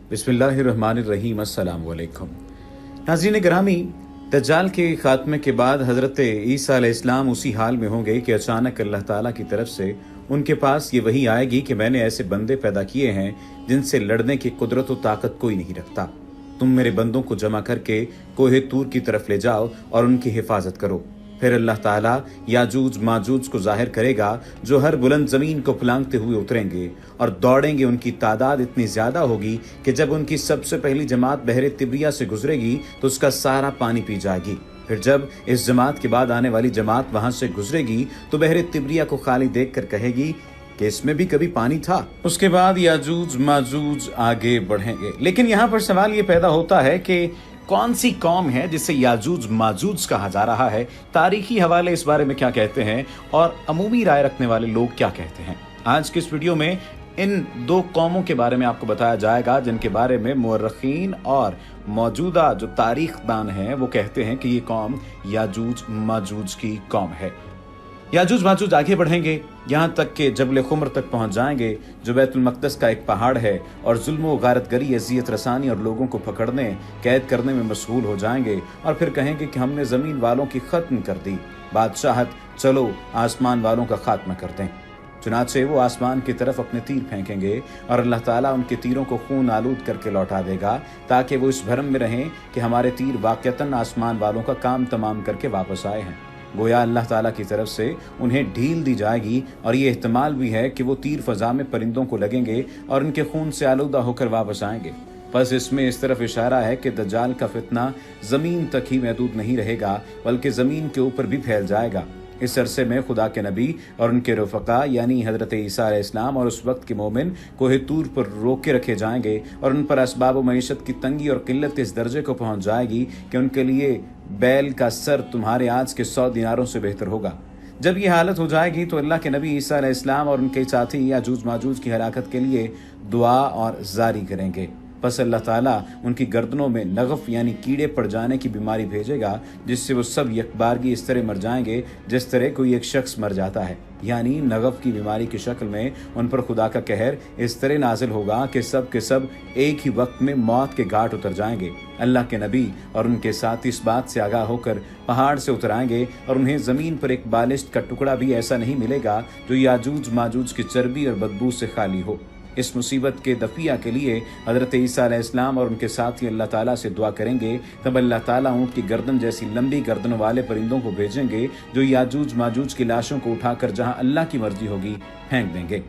बिस्मिल्लाहिर्रहमानिर्रहीम अस्सलाम वालेकुम। नाज़रीन गिरामी, दज्जाल के खात्मे के बाद हज़रत ईसा अलैहिस्सलाम उसी हाल में होंगे कि अचानक अल्लाह ताला की तरफ से उनके पास ये वही आएगी कि मैंने ऐसे बंदे पैदा किए हैं जिनसे लड़ने की कुदरत व ताकत कोई नहीं रखता। तुम मेरे बंदों को जमा करके कोहे तूर की तरफ ले जाओ और उनकी हिफाजत करो। फिर अल्लाह ताला याजूज माजूज को जाहिर करेगा जो हर बुलंद ज़मीन को फलांगते हुए उतरेंगे और दौड़ेंगे। उनकी तादाद इतनी ज़्यादा होगी कि जब उनकी सबसे पहली जमात बहरे तिब्रिया से गुजरेगी तो उसका सारा पानी पी जाएगी। फिर जब इस जमात के बाद आने वाली जमात वहां से गुजरेगी तो बहरे तिब्रिया को खाली देखकर कहेगी कि इसमें भी कभी पानी था। उसके बाद याजूज माजूज आगे बढ़ेंगे। लेकिन यहाँ पर सवाल ये पैदा होता है कि कौन सी कौम है जिसे याजूज माजूज कहा जा रहा है, तारीखी हवाले इस बारे में क्या कहते हैं और अमूमी राय रखने वाले लोग क्या कहते हैं। आज के इस वीडियो में इन दो कौमों के बारे में आपको बताया जाएगा जिनके बारे में मुअर्रिखीन और मौजूदा जो तारीखदान हैं वो कहते हैं कि ये कौम याजूज माजूज की कौम है। याजूज माजूज आगे बढ़ेंगे यहाँ तक कि जबल खुमर तक पहुँच जाएंगे जो बैतुल मक़दस का एक पहाड़ है, और जुल्म व गारतगरी, अज़ियत रसानी और लोगों को पकड़ने कैद करने में मशगूल हो जाएंगे और फिर कहेंगे कि हमने ज़मीन वालों की ख़त्म कर दी बादशाहत, चलो आसमान वालों का खात्मा कर दें। चुनाचे वो आसमान की तरफ अपने तीर फेंकेंगे और अल्लाह ताला उनके तीरों को खून आलूद करके लौटा देगा ताकि वो इस भरम में रहें कि हमारे तीर वाक़तन आसमान वालों का काम तमाम करके वापस आए हैं। गोया अल्लाह ताला की तरफ से उन्हें ढील दी जाएगी और ये एहतमाल भी है कि वो तीर फ़ज़ा में परिंदों को लगेंगे और उनके खून से आलूदा होकर वापस आएंगे। बस इसमें इस तरफ इशारा है कि दज्जाल का फितना ज़मीन तक ही महदूद नहीं रहेगा बल्कि ज़मीन के ऊपर भी फैल जाएगा। इस अरसे में खुदा के नबी और उनके रफ़क़ा यानी हज़रत ईसा अलैहिस्सलाम और उस वक्त के मोमिन कोहे तूर पर रोक के रखे जाएंगे और उन पर असबाब व मईशत की तंगी और किल्लत इस दर्जे को पहुँच जाएगी कि उनके लिए बैल का सर तुम्हारे आज के 100 दिनारों से बेहतर होगा। जब ये हालत हो जाएगी तो अल्लाह के नबी ईसा अलैहिस्सलाम और उनके साथी याजूज माजूज की हलाकत के लिए दुआ और जारी करेंगे। बस अल्लाह ताला उनकी गर्दनों में नगफ यानी कीड़े पड़ जाने की बीमारी भेजेगा जिससे वो सब यकबारगी इस तरह मर जाएंगे जिस तरह कोई एक शख्स मर जाता है। यानी नगफ की बीमारी की शक्ल में उन पर खुदा का कहर इस तरह नाजिल होगा कि सब के सब एक ही वक्त में मौत के घाट उतर जाएंगे। अल्लाह के नबी और उनके साथ इस बात से आगाह होकर पहाड़ से उतर आएंगे और उन्हें ज़मीन पर एक बालिश्त का टुकड़ा भी ऐसा नहीं मिलेगा जो याजूज माजूज की चर्बी और बदबू से खाली हो। इस मुसीबत के दफिया के लिए हज़रत ईसा अलैहिस्सलाम और उनके साथी अल्लाह ताला से दुआ करेंगे। तब अल्लाह ताला ऊँट की गर्दन जैसी लंबी गर्दनों वाले परिंदों को भेजेंगे जो याजूज माजूज की लाशों को उठाकर जहां अल्लाह की मर्जी होगी फेंक देंगे।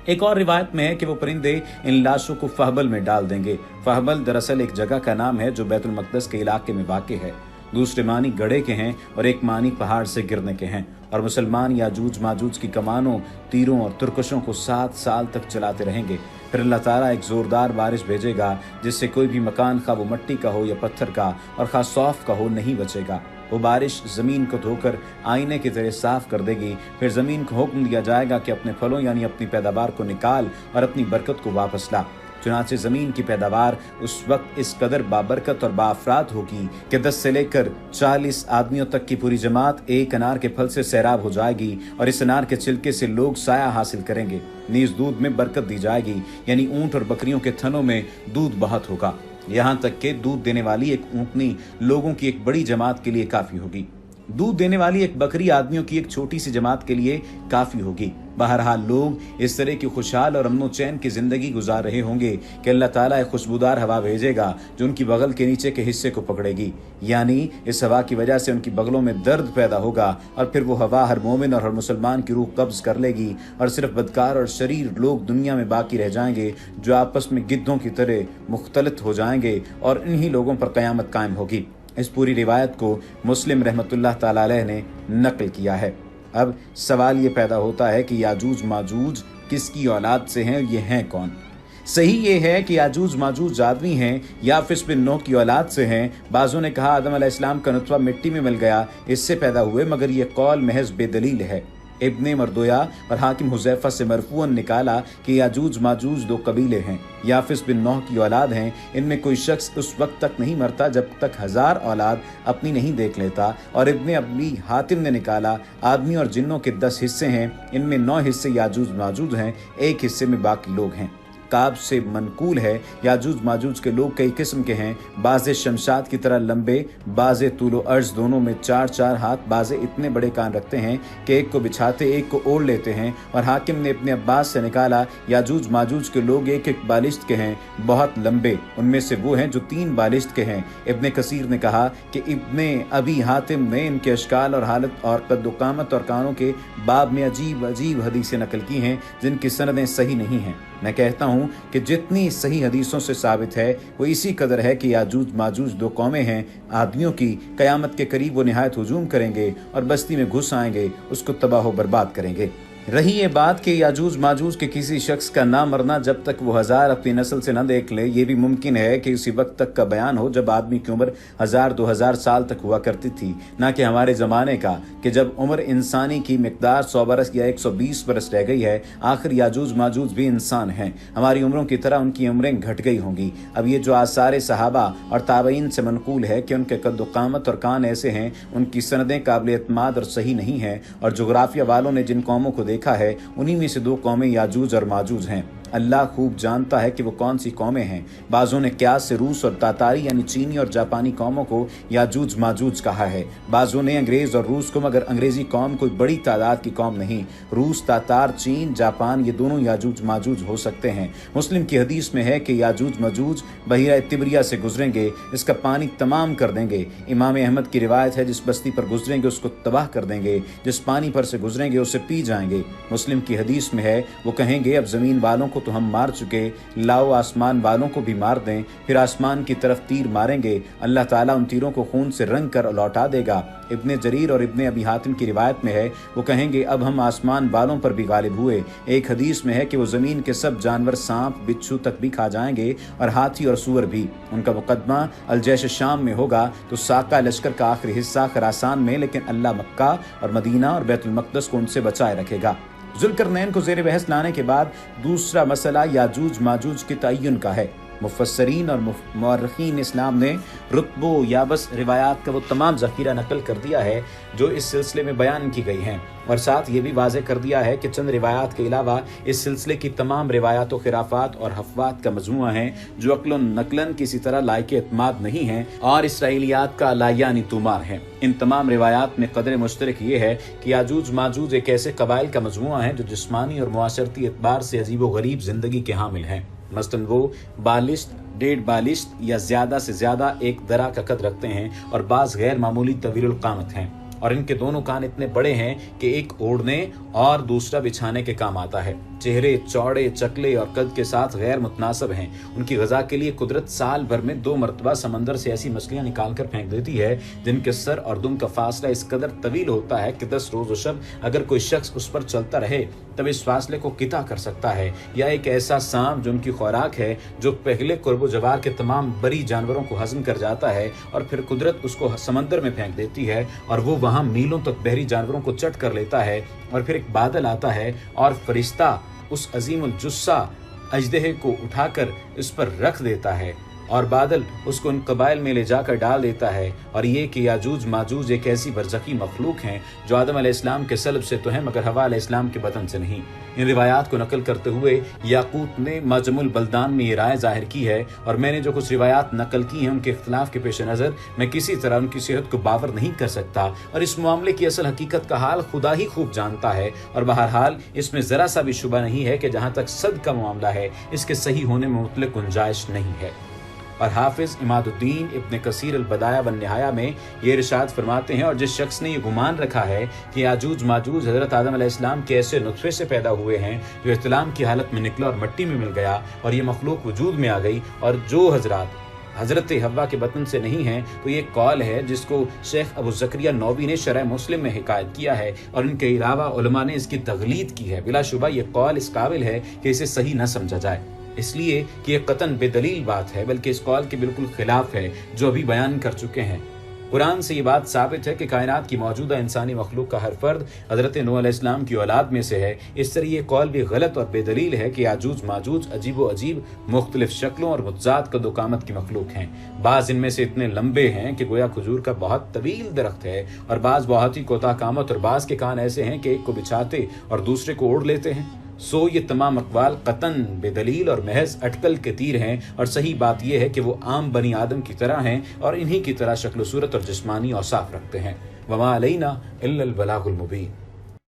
एक और रिवायत में है कि वो परिंदे इन लाशों को फहबल में डाल देंगे। फहबल दरअसल एक जगह का नाम है जो बैतुल मक़दस के इलाके में वाक़े है। दूसरे मानी गड़े के हैं और एक मानी पहाड़ से गिरने के हैं। और मुसलमान याजूज माजूज की कमानों, तीरों और तुरकशों को 7 साल तक चलाते रहेंगे। फिर अल्लाह ताला एक ज़ोरदार बारिश भेजेगा जिससे कोई भी मकान, खा वो मिट्टी का हो या पत्थर का और खा सौफ का हो, नहीं बचेगा। वो बारिश ज़मीन को धोकर आईने की तरह साफ कर देगी। फिर ज़मीन को हुक्म दिया जाएगा कि अपने फलों यानी अपनी पैदावार को निकाल और अपनी बरकत को वापस ला। चुनाचे ज़मीन की पैदावार उस वक्त इस कदर बाबरकत और बाअफरात होगी कि 10 से लेकर 40 आदमियों तक की पूरी जमात एक अनार के फल से सैराब हो जाएगी और इस अनार के छिलके से लोग साया हासिल करेंगे। नीज दूध में बरकत दी जाएगी यानी ऊँट और बकरियों के थनों में दूध बहुत होगा। यहाँ तक कि दूध देने वाली एक ऊँटनी लोगों की एक बड़ी जमात के लिए काफ़ी होगी। दूध देने वाली एक बकरी आदमियों की एक छोटी सी जमात के लिए काफ़ी होगी। बहरहाल लोग इस तरह की खुशहाल और अमनो चैन की ज़िंदगी गुजार रहे होंगे कि अल्लाह ताला एक खुशबूदार हवा भेजेगा जो उनकी बगल के नीचे के हिस्से को पकड़ेगी। यानी इस हवा की वजह से उनकी बगलों में दर्द पैदा होगा और फिर वो हवा हर मोमिन और हर मुसलमान की रूह कब्ज़ कर लेगी और सिर्फ बदकार और शरीर लोग दुनिया में बाकी रह जाएंगे जो आपस में गिद्धों की तरह मुख्तलित हो जाएंगे और इन्हीं लोगों पर क़यामत कायम होगी। इस पूरी रिवायत को मुस्लिम रहमतुल्लाह ताला अलैह ने नकल किया है। अब सवाल ये पैदा होता है कि याजूज माजूज किसकी औलाद से हैं, ये हैं कौन? सही ये है कि याजूज माजूज आदमी हैं या फिर बिन नूह की औलाद से हैं। बाज़ों ने कहा आदम अलैहिस्सलाम का नुतफ़ा मिट्टी में मिल गया, इससे पैदा हुए, मगर ये कौल महज बेदलील है। इब्ने मरदोया और हाकिम हुज़ैफ़ा से मरफ़ूअन निकाला कि याजूज माजूज 2 कबीले हैं। याफिस बिन नूह की औलाद हैं। इनमें कोई शख्स उस वक्त तक नहीं मरता जब तक 1000 औलाद अपनी नहीं देख लेता। और इब्ने अबी हातिम ने निकाला आदमी और जिन्नों के 10 हिस्से हैं, इनमें 9 हिस्से याजूज माजूज हैं, 1 हिस्से में बाकी लोग हैं। काब से मनकूल है। याजूज माजूज के लोग कई किस्म के हैं, बाज़े शमशाद की तरह लंबे, बाज़े तूलो अर्ज दोनों में 4-4 हाथ, बाज़े इतने बड़े कान रखते हैं कि एक को बिछाते एक को ओढ़ लेते हैं। और हाकिम ने अपने अब्बास से निकाला, याजूज माजूज के लोग एक एक बालिश्त के हैं, बहुत लंबे, उनमें से वो हैं जो 3 बालिश्त के हैं। इब्ने कसीर ने कहा कि इब्ने अबी हातिम ने इनके अशकाल और हालत और कद्दुकामत और कानों के बाब में अजीब अजीब हदीसें नकल की हैं जिनकी सनदें सही नहीं हैं। मैं कहता हूँ कि जितनी सही हदीसों से साबित है वो इसी कदर है कि याजूज माजूज 2 कौमें हैं आदमियों की, कयामत के करीब वो निहायत हुजूम करेंगे और बस्ती में घुस आएंगे, उसको तबाह बर्बाद करेंगे। रही ये बात कि याजूज माजूज के किसी शख्स का ना मरना जब तक वो 1000 अपनी नस्ल से न देख ले, ये भी मुमकिन है कि उसी वक्त तक का बयान हो जब आदमी की उम्र 1000-2000 साल तक हुआ करती थी, ना कि हमारे ज़माने का कि जब उम्र इंसानी की मिकदार 100 बरस या 120 बरस रह गई है। आखिर याजूज माजूज भी इंसान हैं, हमारी उम्रों की तरह उनकी उम्रें घट गई होंगी। अब ये जो आसार सहाबा और ताबईन से मनकूल है कि उनके कद्दो कामत और कान ऐसे हैं, उनकी सनदें काबिल एतमाद और सही नहीं हैं। और जोग्राफिया वालों ने जिन कौमों को देखा है उन्हीं में से 2 कौमें याजूज और माजूज हैं। अल्लाह खूब जानता है कि वो कौन सी कौमें हैं। बाज़ों ने क्यास से रूस और तातारी यानी चीनी और जापानी कौमों को याजूज माजूज कहा है, बाज़ों ने अंग्रेज़ और रूस को, मगर अंग्रेज़ी कौम कोई बड़ी तादाद की कौम नहीं। रूस, तातार, चीन, जापान ये दोनों याजूज माजूज हो सकते हैं। मुस्लिम की हदीस में है कि याजूज माजूज बहिरा तिबरिया से गुजरेंगे, इसका पानी तमाम कर देंगे। इमाम अहमद की रिवायत है, जिस बस्ती पर गुजरेंगे उसको तबाह कर देंगे, जिस पानी पर से गुजरेंगे उसे पी जाएंगे। मुस्लिम की हदीस में है, वो कहेंगे अब ज़मीन वालों को तो हम मार चुके, लाओ आसमान वालों को भी मार दें। फिर आसमान की तरफ तीर मारेंगे, अल्लाह ताला उन तीरों को खून से रंग कर लौटा देगा। इब्ने जरीर और इब्ने अबी हातिम की रिवायत में है, वो कहेंगे अब हम आसमान वालों पर भी गालिब हुए। एक हदीस में है कि वो ज़मीन के सब जानवर, सांप बिच्छू तक भी खा जाएंगे और हाथी और सूअर भी। उनका मुकदमा अलजैश शाम में होगा तो साका लश्कर का आखिरी हिस्सा खरासान में, लेकिन अल्लाह मक्का और मदीना और बैतुल मक़दस को उनसे बचाए रखेगा। ज़ुल्करनैन को ज़ेर बहस लाने के बाद दूसरा मसला याजूज माजूज के तय्युन का है। मुफस्सरीन और मुअर्रिखीन इस्लाम ने रुतबो याबस रिवायात का वो तमाम ज़ख़ीरा नकल कर दिया है जो इस सिलसिले में बयान की गई हैं, और साथ ये भी वाज़ेह कर दिया है कि चंद रिवायात के अलावा इस सिलसिले की तमाम रिवायात व खिराफात और हफ़वात का मजमुआ है जो अक्लन नकलन किसी तरह लायक एतमाद नहीं है और इसराइलियात का लायानी तुमार है। इन तमाम रिवायात में कदर मुश्तरक ये है कि याजूज माजूज एक ऐसे कबाइल का मजमुआ है जो जिस्मानी और मुआशरती एतबार से अजीब व गरीब ज़िंदगी के हामिल हैं। मसलन वो बालिश्त, 1.5 बालिश्त या ज़्यादा से ज़्यादा एक दरा का कद रखते हैं और बाज़ गैर मामूली तवीलुल क़ामत हैं, और इनके दोनों कान इतने बड़े हैं कि एक ओढ़ने और दूसरा बिछाने के काम आता है। चेहरे चौड़े, चकले और कद के साथ गैर मुतनासिब हैं। उनकी ग़ज़ा के लिए कुदरत साल भर में 2 मरतबा समंदर से ऐसी मछलियाँ निकाल कर फेंक देती है जिनके सर और दुम का फासला इस कदर तवील होता है कि 10 रोज़ व शब अगर कोई शख्स उस पर चलता रहे तब इस फासले को किता कर सकता है। या एक ऐसा सांप जो उनकी खुराक है, जो पहले कुर्ब जवार के तमाम बड़ी जानवरों को हजम कर जाता है और फिर कुदरत उसको समंदर में फेंक देती है और वो वहाँ मीलों तक बहरी जानवरों को चट कर लेता है। और फिर एक बादल आता है और फरिश्ता उस अजीमुल जुस्सा अजदहे को उठाकर इस पर रख देता है और बादल उसको उन कबाइल में ले जाकर डाल देता है। और ये कि याजूज माजूज एक ऐसी बरज़खी मखलूक हैं जो आदम अलैहिस्सलाम के सल्ब से तो हैं मगर हवा अलैहिस्सलाम के बदन से नहीं। इन रिवायात को नकल करते हुए याकूत ने मजमुल बल्दान में ये राय जाहिर की है, और मैंने जो कुछ रिवायात नकल की हैं उनके इख्तिलाफ के पेश नज़र मैं किसी तरह उनकी सेहत को बावर नहीं कर सकता, और इस मामले की असल हकीकत का हाल खुदा ही खूब जानता है। और बहरहाल इसमें ज़रा सा भी शुबा नहीं है कि जहाँ तक सद का मामला है इसके सही होने में मुतलक गुंजाइश नहीं है। और हाफिज इमादुद्दीन इब्ने कसीर अल-बदाया व निहाया में ये इरशाद फरमाते हैं, और जिस शख्स ने ये गुमान रखा है कि याजूज माजूज हज़रत आदम अलैहिस्सलाम के ऐसे नुत्फ़े से पैदा हुए हैं जो इहतिलाम की हालत में निकला और मिट्टी में मिल गया और ये मखलूक वजूद में आ गई, और जो हज़रत हव्वा के बतन से नहीं है, तो ये कौल है जिसको शेख अबू ज़करिया नौवी ने शरह मुस्लिम में हिकायत किया है और इनके अलावा उलमा ने इसकी तग़लीद की है। बिलाशुबा ये कौल इस काबिल है कि इसे सही न समझा जाए, इसलिए कि यह कतन बेदलील बात है, बल्कि इस कौल के बिल्कुल खिलाफ है जो अभी बयान कर चुके हैं। कुरान से ये बात साबित है कि कायनात की मौजूदा इंसानी मखलूक का हर फर्द हज़रत नूह अलैहिस्सलाम की औलाद में से है। इस तरह ये कौल भी गलत और बेदलील है कि याजूज माजूज अजीब व अजीब मुख्तलिफ शक्लों और मुतज़ाद का दुकामत की मखलूक हैं। बाज़ इनमें से इतने लंबे हैं कि गोया खजूर का बहुत तवील दरख्त है, और बाज़ बहुत ही कोताह कामत, और बाज़ के कान ऐसे हैं कि एक को बिछाते और दूसरे को ओढ़ लेते हैं। سو یہ تمام اقوال قطعاً بے دلیل اور محض اٹکل کے تیر ہیں، اور صحیح بات یہ ہے کہ وہ عام بنی آدم کی طرح ہیں اور انہی کی طرح شکل و صورت اور جسمانی اوصاف رکھتے ہیں۔ وما علینا الا البلاغ المبین۔